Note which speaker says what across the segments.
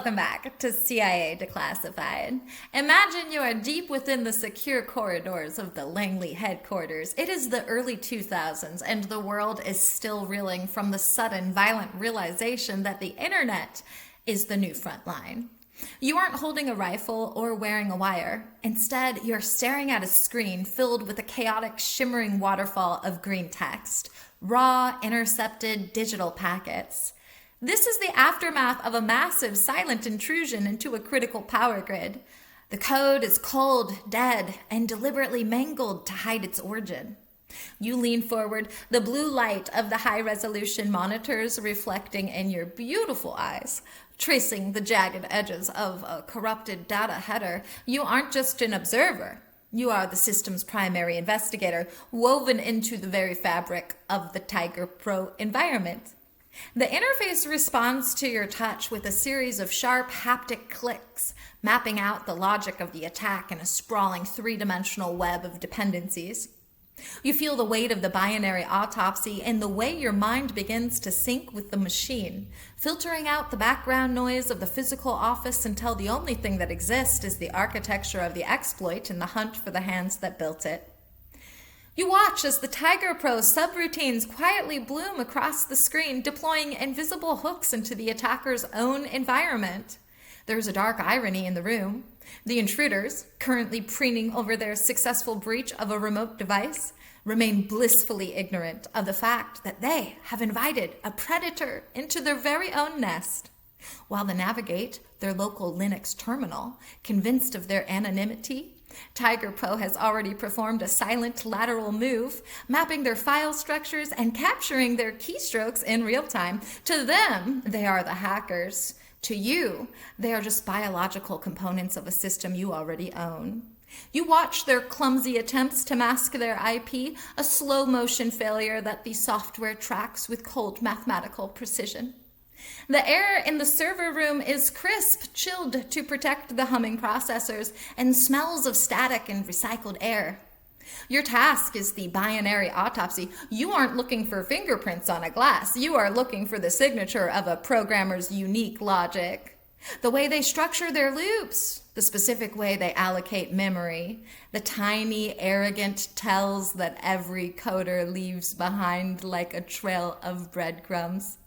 Speaker 1: Welcome back to CIA Declassified. Imagine you are deep within the secure corridors of the Langley headquarters. It is the early 2000s, and the world is still reeling from the sudden, violent realization that the internet is the new front line. You aren't holding a rifle or wearing a wire. Instead, you're staring at a screen filled with a chaotic, shimmering waterfall of green text, raw, intercepted digital packets. This is the aftermath of a massive silent intrusion into a critical power grid. The code is cold, dead, and deliberately mangled to hide its origin. You lean forward, the blue light of the high-resolution monitors reflecting in your beautiful eyes, tracing the jagged edges of a corrupted data header. You aren't just an observer. You are the system's primary investigator, woven into the very fabric of the Tiger Pro environment. The interface responds to your touch with a series of sharp haptic clicks, mapping out the logic of the attack in a sprawling three-dimensional web of dependencies. You feel the weight of the binary autopsy and the way your mind begins to sync with the machine, filtering out the background noise of the physical office until the only thing that exists is the architecture of the exploit and the hunt for the hands that built it. You watch as the Tiger Pro subroutines quietly bloom across the screen, deploying invisible hooks into the attacker's own environment. There's a dark irony in the room. The intruders, currently preening over their successful breach of a remote device, remain blissfully ignorant of the fact that they have invited a predator into their very own nest. While they navigate their local Linux terminal, convinced of their anonymity, Tiger Pro has already performed a silent lateral move, mapping their file structures and capturing their keystrokes in real time. To them, they are the hackers. To you, they are just biological components of a system you already own. You watch their clumsy attempts to mask their IP, a slow motion failure that the software tracks with cold mathematical precision. The air in the server room is crisp, chilled to protect the humming processors, and smells of static and recycled air. Your task is the binary autopsy. You aren't looking for fingerprints on a glass. You are looking for the signature of a programmer's unique logic. The way they structure their loops, the specific way they allocate memory, the tiny, arrogant tells that every coder leaves behind like a trail of breadcrumbs.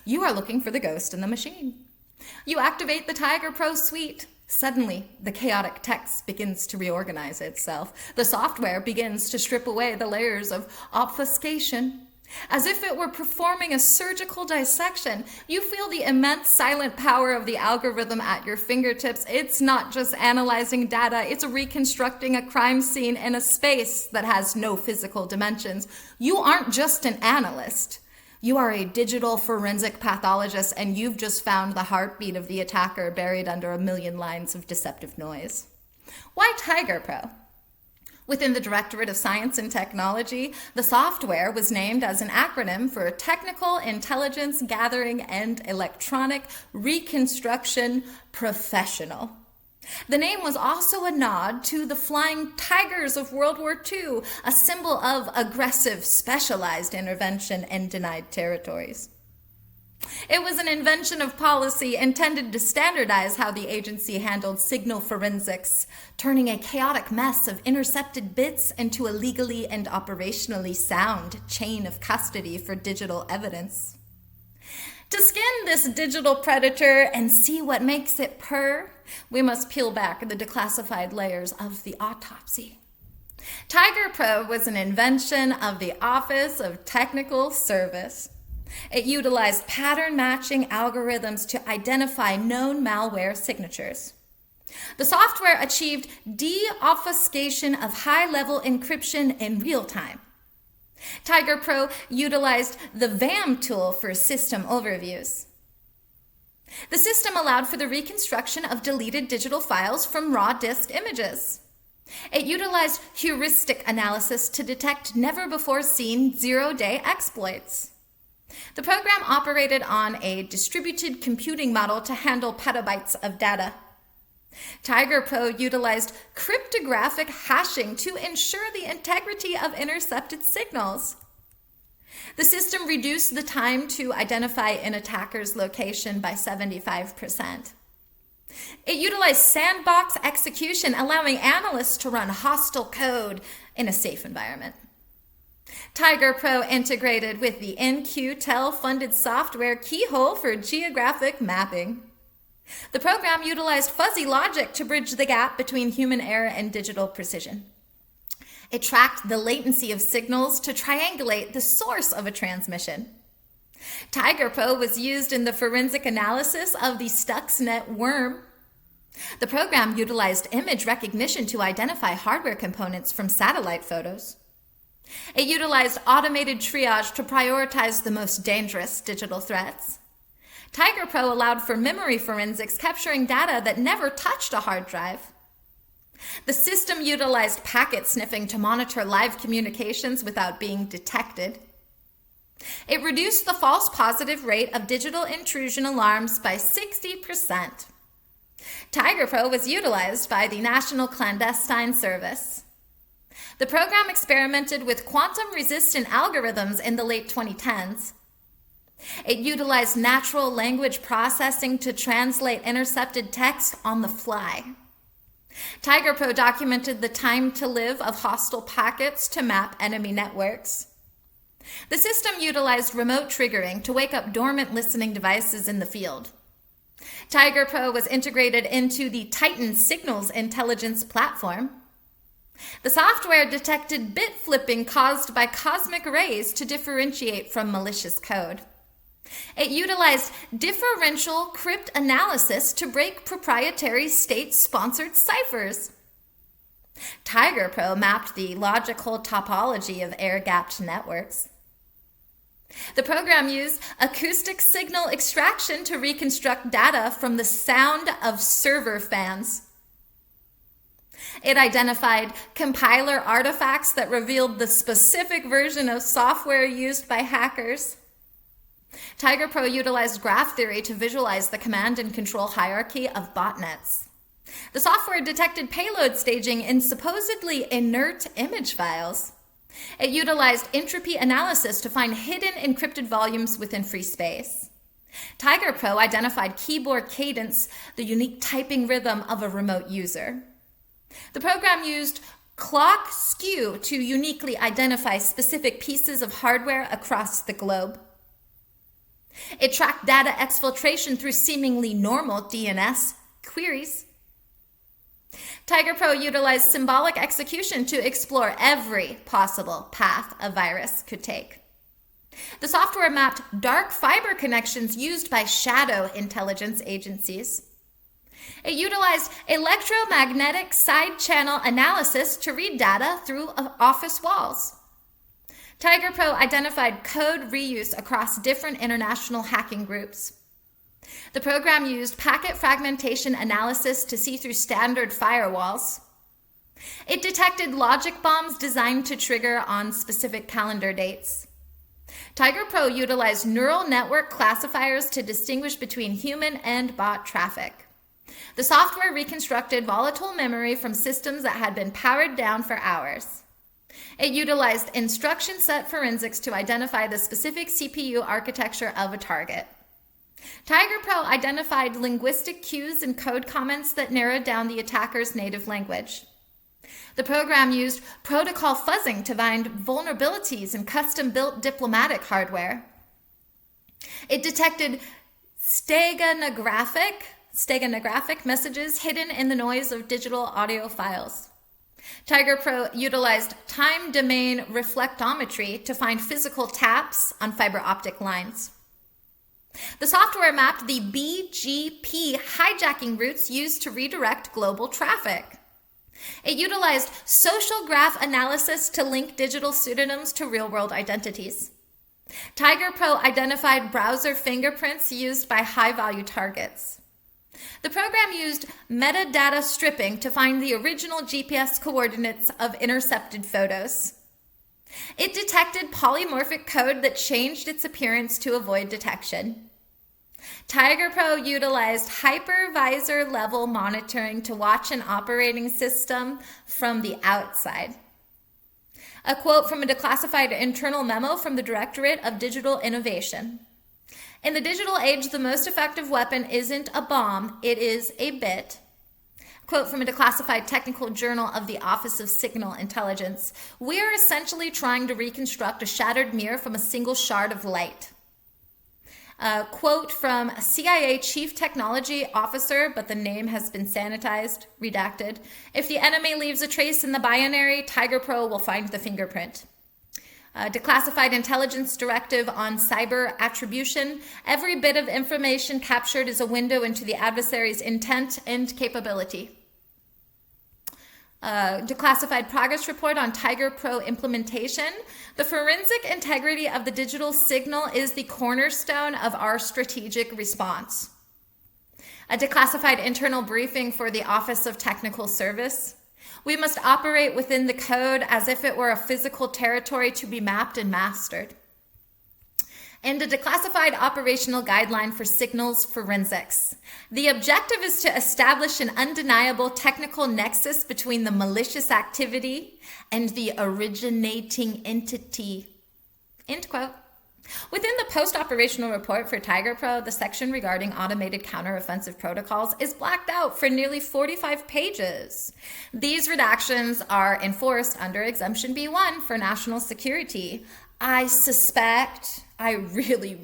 Speaker 1: You are looking for the ghost in the machine. You activate the Tiger Pro suite. Suddenly, the chaotic text begins to reorganize itself. The software begins to strip away the layers of obfuscation. As if it were performing a surgical dissection, you feel the immense silent power of the algorithm at your fingertips. It's not just analyzing data, it's reconstructing a crime scene in a space that has no physical dimensions. You aren't just an analyst. You are a digital forensic pathologist, and you've just found the heartbeat of the attacker buried under a million lines of deceptive noise. Why Tiger Pro? Within the Directorate of Science and Technology, the software was named as an acronym for Technical Intelligence Gathering and Electronic Reconstruction Professional. The name was also a nod to the flying tigers of World War II, a symbol of aggressive, specialized intervention in denied territories. It was an invention of policy intended to standardize how the agency handled signal forensics, turning a chaotic mess of intercepted bits into a legally and operationally sound chain of custody for digital evidence. To skin this digital predator and see what makes it purr, we must peel back the declassified layers of the autopsy. Tiger Pro was an invention of the Office of Technical Service. It utilized pattern matching algorithms to identify known malware signatures. The software achieved de-obfuscation of high-level encryption in real time. Tiger Pro utilized the VAM tool for system overviews. The system allowed for the reconstruction of deleted digital files from raw disk images. It utilized heuristic analysis to detect never-before-seen zero-day exploits. The program operated on a distributed computing model to handle petabytes of data. Tiger Pro utilized cryptographic hashing to ensure the integrity of intercepted signals. The system reduced the time to identify an attacker's location by 75%. It utilized sandbox execution, allowing analysts to run hostile code in a safe environment. Tiger Pro integrated with the NQTel-funded software Keyhole for geographic mapping. The program utilized fuzzy logic to bridge the gap between human error and digital precision. It tracked the latency of signals to triangulate the source of a transmission. Tiger Pro was used in the forensic analysis of the Stuxnet worm. The program utilized image recognition to identify hardware components from satellite photos. It utilized automated triage to prioritize the most dangerous digital threats. Tiger Pro allowed for memory forensics, capturing data that never touched a hard drive. The system utilized packet sniffing to monitor live communications without being detected. It reduced the false positive rate of digital intrusion alarms by 60%. Tiger Pro was utilized by the National Clandestine Service. The program experimented with quantum-resistant algorithms in the late 2010s. It utilized natural language processing to translate intercepted text on the fly. Tiger Pro documented the time to live of hostile packets to map enemy networks. The system utilized remote triggering to wake up dormant listening devices in the field. Tiger Pro was integrated into the Titan Signals intelligence platform. The software detected bit flipping caused by cosmic rays to differentiate from malicious code. It utilized differential cryptanalysis to break proprietary state-sponsored ciphers. Tiger Pro mapped the logical topology of air-gapped networks. The program used acoustic signal extraction to reconstruct data from the sound of server fans. It identified compiler artifacts that revealed the specific version of software used by hackers. Tiger Pro utilized graph theory to visualize the command and control hierarchy of botnets. The software detected payload staging in supposedly inert image files. It utilized entropy analysis to find hidden encrypted volumes within free space. Tiger Pro identified keyboard cadence, the unique typing rhythm of a remote user. The program used clock skew to uniquely identify specific pieces of hardware across the globe. It tracked data exfiltration through seemingly normal DNS queries. Tiger Pro utilized symbolic execution to explore every possible path a virus could take. The software mapped dark fiber connections used by shadow intelligence agencies. It utilized electromagnetic side channel analysis to read data through office walls. Tiger Pro identified code reuse across different international hacking groups. The program used packet fragmentation analysis to see through standard firewalls. It detected logic bombs designed to trigger on specific calendar dates. Tiger Pro utilized neural network classifiers to distinguish between human and bot traffic. The software reconstructed volatile memory from systems that had been powered down for hours. It utilized instruction set forensics to identify the specific CPU architecture of a target. Tiger Pro identified linguistic cues and code comments that narrowed down the attacker's native language. The program used protocol fuzzing to find vulnerabilities in custom-built diplomatic hardware. It detected steganographic messages hidden in the noise of digital audio files. Tiger Pro utilized time domain reflectometry to find physical taps on fiber optic lines. The software mapped the BGP hijacking routes used to redirect global traffic. It utilized social graph analysis to link digital pseudonyms to real-world identities. Tiger Pro identified browser fingerprints used by high-value targets. The program used metadata stripping to find the original GPS coordinates of intercepted photos. It detected polymorphic code that changed its appearance to avoid detection. Tiger Pro utilized hypervisor level monitoring to watch an operating system from the outside. A quote from a declassified internal memo from the Directorate of Digital Innovation. In the digital age, the most effective weapon isn't a bomb, it is a bit. Quote from a declassified technical journal of the Office of Signal Intelligence. We are essentially trying to reconstruct a shattered mirror from a single shard of light. Quote from a CIA chief technology officer, but the name has been sanitized, redacted. If the enemy leaves a trace in the binary, Tiger Pro will find the fingerprint. Declassified intelligence directive on cyber attribution. Every bit of information captured is a window into the adversary's intent and capability. Declassified progress report on Tiger Pro implementation. The forensic integrity of the digital signal is the cornerstone of our strategic response. A declassified internal briefing for the Office of Technical Service. We must operate within the code as if it were a physical territory to be mapped and mastered. And a declassified operational guideline for signals forensics. The objective is to establish an undeniable technical nexus between the malicious activity and the originating entity. End quote. Within the post-operational report for Tiger Pro, the section regarding automated counteroffensive protocols is blacked out for nearly 45 pages. These redactions are enforced under Exemption B1 for national security. I really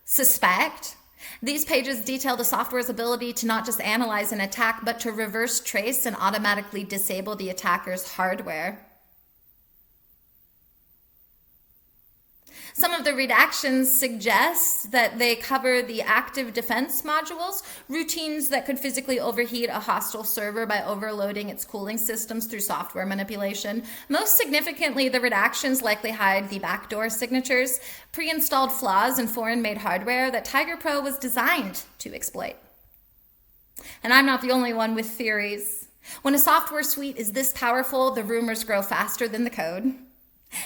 Speaker 1: suspect these pages detail the software's ability to not just analyze an attack, but to reverse trace and automatically disable the attacker's hardware. Some of the redactions suggest that they cover the active defense modules, routines that could physically overheat a hostile server by overloading its cooling systems through software manipulation. Most significantly, the redactions likely hide the backdoor signatures, pre-installed flaws in foreign-made hardware that Tiger Pro was designed to exploit. And I'm not the only one with theories. When a software suite is this powerful, the rumors grow faster than the code.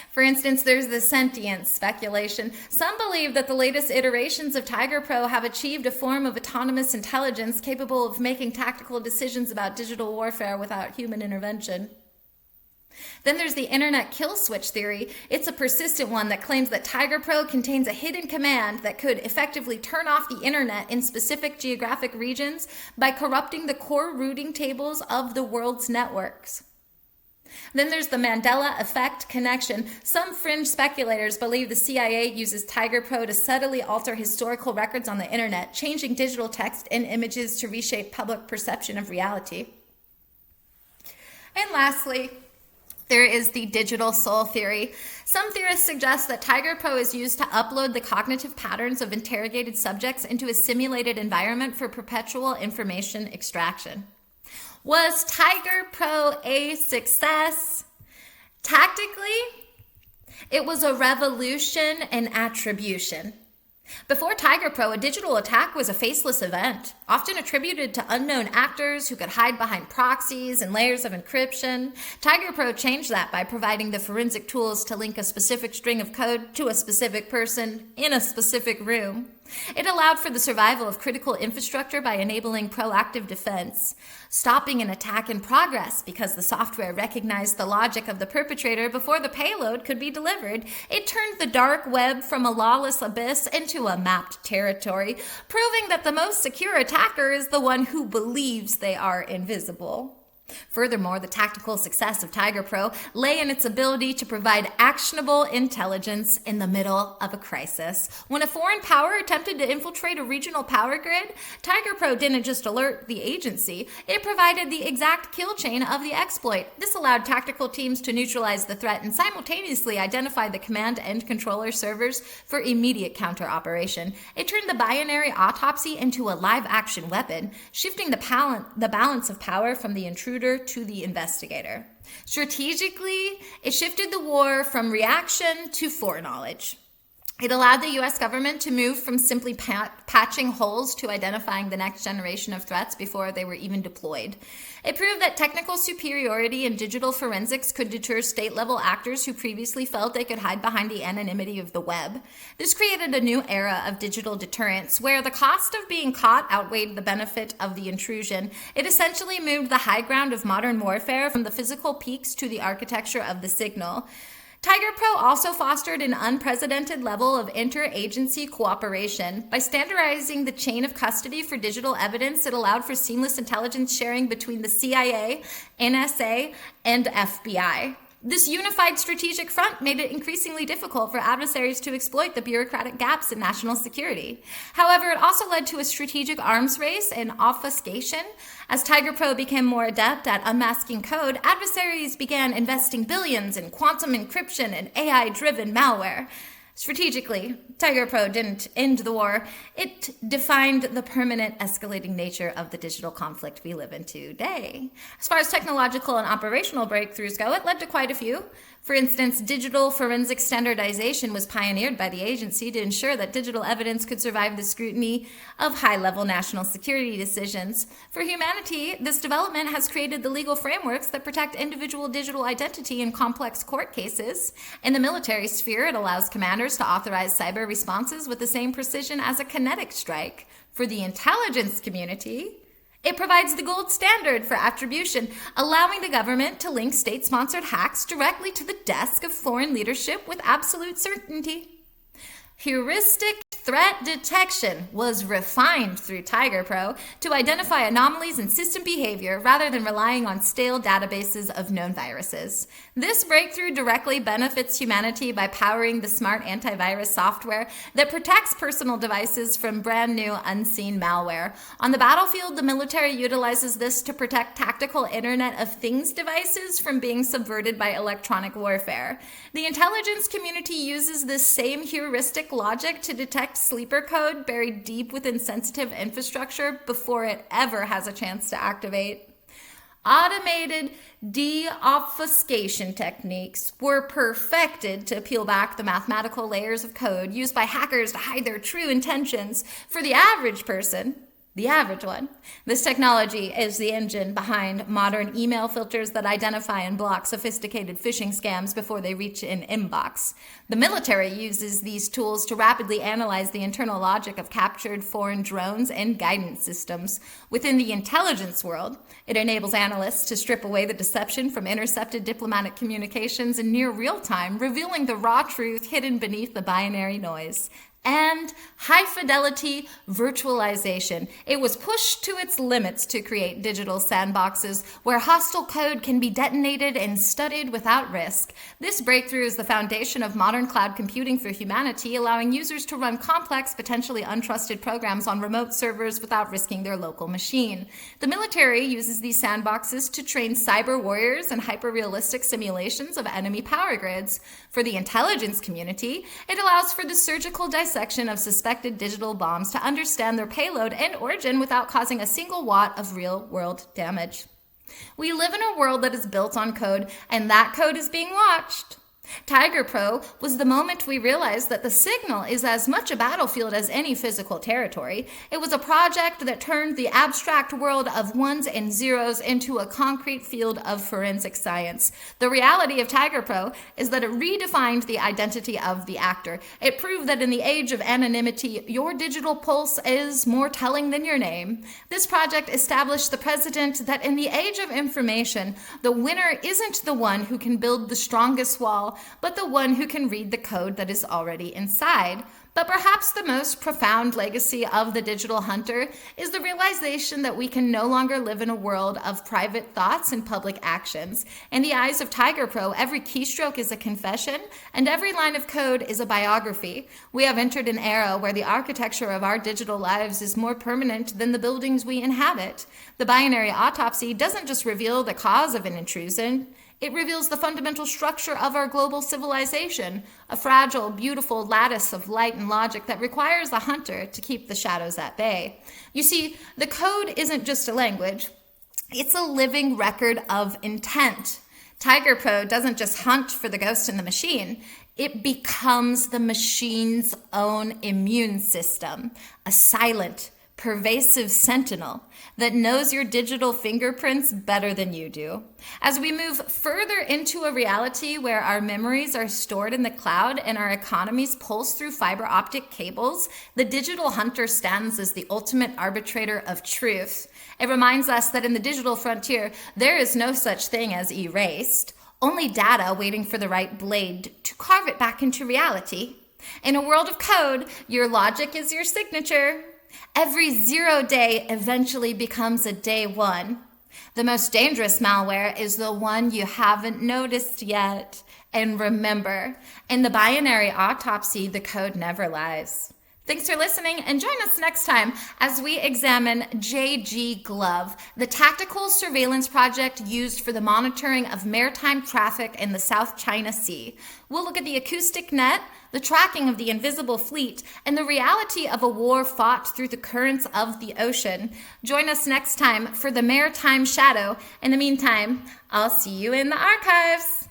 Speaker 1: For instance, there's the sentience speculation. Some believe that the latest iterations of Tiger Pro have achieved a form of autonomous intelligence capable of making tactical decisions about digital warfare without human intervention. Then there's the internet kill switch theory. It's a persistent one that claims that Tiger Pro contains a hidden command that could effectively turn off the internet in specific geographic regions by corrupting the core routing tables of the world's networks. Then there's the Mandela effect connection. Some fringe speculators believe the CIA uses Tiger Pro to subtly alter historical records on the internet, changing digital text and images to reshape public perception of reality. And lastly, there is the digital soul theory. Some theorists suggest that Tiger Pro is used to upload the cognitive patterns of interrogated subjects into a simulated environment for perpetual information extraction. Was Tiger Pro a success? Tactically, it was a revolution in attribution. Before Tiger Pro, a digital attack was a faceless event, often attributed to unknown actors who could hide behind proxies and layers of encryption. Tiger Pro changed that by providing the forensic tools to link a specific string of code to a specific person in a specific room. It allowed for the survival of critical infrastructure by enabling proactive defense, stopping an attack in progress because the software recognized the logic of the perpetrator before the payload could be delivered. It turned the dark web from a lawless abyss into a mapped territory, proving that the most secure attacker is the one who believes they are invisible. Furthermore, the tactical success of Tiger Pro lay in its ability to provide actionable intelligence in the middle of a crisis. When a foreign power attempted to infiltrate a regional power grid, Tiger Pro didn't just alert the agency, it provided the exact kill chain of the exploit. This allowed tactical teams to neutralize the threat and simultaneously identify the command and controller servers for immediate counter-operation. It turned the binary autopsy into a live-action weapon, shifting the balance of power from the intruder to the investigator. Strategically, it shifted the war from reaction to foreknowledge. It allowed the US government to move from simply patching holes to identifying the next generation of threats before they were even deployed. It proved that technical superiority in digital forensics could deter state-level actors who previously felt they could hide behind the anonymity of the web. This created a new era of digital deterrence, where the cost of being caught outweighed the benefit of the intrusion. It essentially moved the high ground of modern warfare from the physical peaks to the architecture of the signal. Tiger Pro also fostered an unprecedented level of interagency cooperation. By standardizing the chain of custody for digital evidence, it allowed for seamless intelligence sharing between the CIA, NSA, and FBI. This unified strategic front made it increasingly difficult for adversaries to exploit the bureaucratic gaps in national security. However, it also led to a strategic arms race and obfuscation. As Tiger Pro became more adept at unmasking code, adversaries began investing billions in quantum encryption and AI-driven malware. Strategically, Tiger Pro didn't end the war. It defined the permanent escalating nature of the digital conflict we live in today. As far as technological and operational breakthroughs go, it led to quite a few. For instance, digital forensic standardization was pioneered by the agency to ensure that digital evidence could survive the scrutiny of high-level national security decisions. For humanity, this development has created the legal frameworks that protect individual digital identity in complex court cases. In the military sphere, it allows commanders to authorize cyber responses with the same precision as a kinetic strike. For the intelligence community, it provides the gold standard for attribution, allowing the government to link state-sponsored hacks directly to the desk of foreign leadership with absolute certainty. Heuristic threat detection was refined through Tiger Pro to identify anomalies in system behavior rather than relying on stale databases of known viruses. This breakthrough directly benefits humanity by powering the smart antivirus software that protects personal devices from brand new unseen malware. On the battlefield, the military utilizes this to protect tactical Internet of Things devices from being subverted by electronic warfare. The intelligence community uses this same heuristic logic to detect sleeper code buried deep within sensitive infrastructure before it ever has a chance to activate. Automated de-obfuscation techniques were perfected to peel back the mathematical layers of code used by hackers to hide their true intentions. For the average person, the average one, this technology is the engine behind modern email filters that identify and block sophisticated phishing scams before they reach an inbox. The military uses these tools to rapidly analyze the internal logic of captured foreign drones and guidance systems. Within the intelligence world, it enables analysts to strip away the deception from intercepted diplomatic communications in near real time, revealing the raw truth hidden beneath the binary noise. And high-fidelity virtualization. It was pushed to its limits to create digital sandboxes where hostile code can be detonated and studied without risk. This breakthrough is the foundation of modern cloud computing for humanity, allowing users to run complex, potentially untrusted programs on remote servers without risking their local machine. The military uses these sandboxes to train cyber warriors in hyper-realistic simulations of enemy power grids. For the intelligence community, it allows for the surgical dissection of suspected digital bombs to understand their payload and origin without causing a single watt of real-world damage. We live in a world that is built on code, and that code is being watched. Tiger Pro was the moment we realized that the signal is as much a battlefield as any physical territory. It was a project that turned the abstract world of ones and zeros into a concrete field of forensic science. The reality of Tiger Pro is that it redefined the identity of the actor. It proved that in the age of anonymity, your digital pulse is more telling than your name. This project established the precedent that in the age of information, the winner isn't the one who can build the strongest wall, but the one who can read the code that is already inside. But perhaps the most profound legacy of the digital hunter is the realization that we can no longer live in a world of private thoughts and public actions. In the eyes of Tiger Pro, every keystroke is a confession, and every line of code is a biography. We have entered an era where the architecture of our digital lives is more permanent than the buildings we inhabit. The binary autopsy doesn't just reveal the cause of an intrusion, it reveals the fundamental structure of our global civilization, a fragile, beautiful lattice of light and logic that requires the hunter to keep the shadows at bay. You see, the code isn't just a language, it's a living record of intent. Tiger Pro doesn't just hunt for the ghost in the machine, It becomes the machine's own immune system, a silent, pervasive sentinel that knows your digital fingerprints better than you do. As we move further into a reality where our memories are stored in the cloud and our economies pulse through fiber optic cables, the digital hunter stands as the ultimate arbitrator of truth. It reminds us that in the digital frontier, there is no such thing as erased, only data waiting for the right blade to carve it back into reality. In a world of code, your logic is your signature. Every 0 day eventually becomes a day 1. The most dangerous malware is the one you haven't noticed yet. And remember, in the binary autopsy, the code never lies. Thanks for listening, and join us next time as we examine JG Glove, the tactical surveillance project used for the monitoring of maritime traffic in the South China Sea. We'll look at the acoustic net, the tracking of the invisible fleet, and the reality of a war fought through the currents of the ocean. Join us next time for the Maritime Shadow. In the meantime, I'll see you in the archives.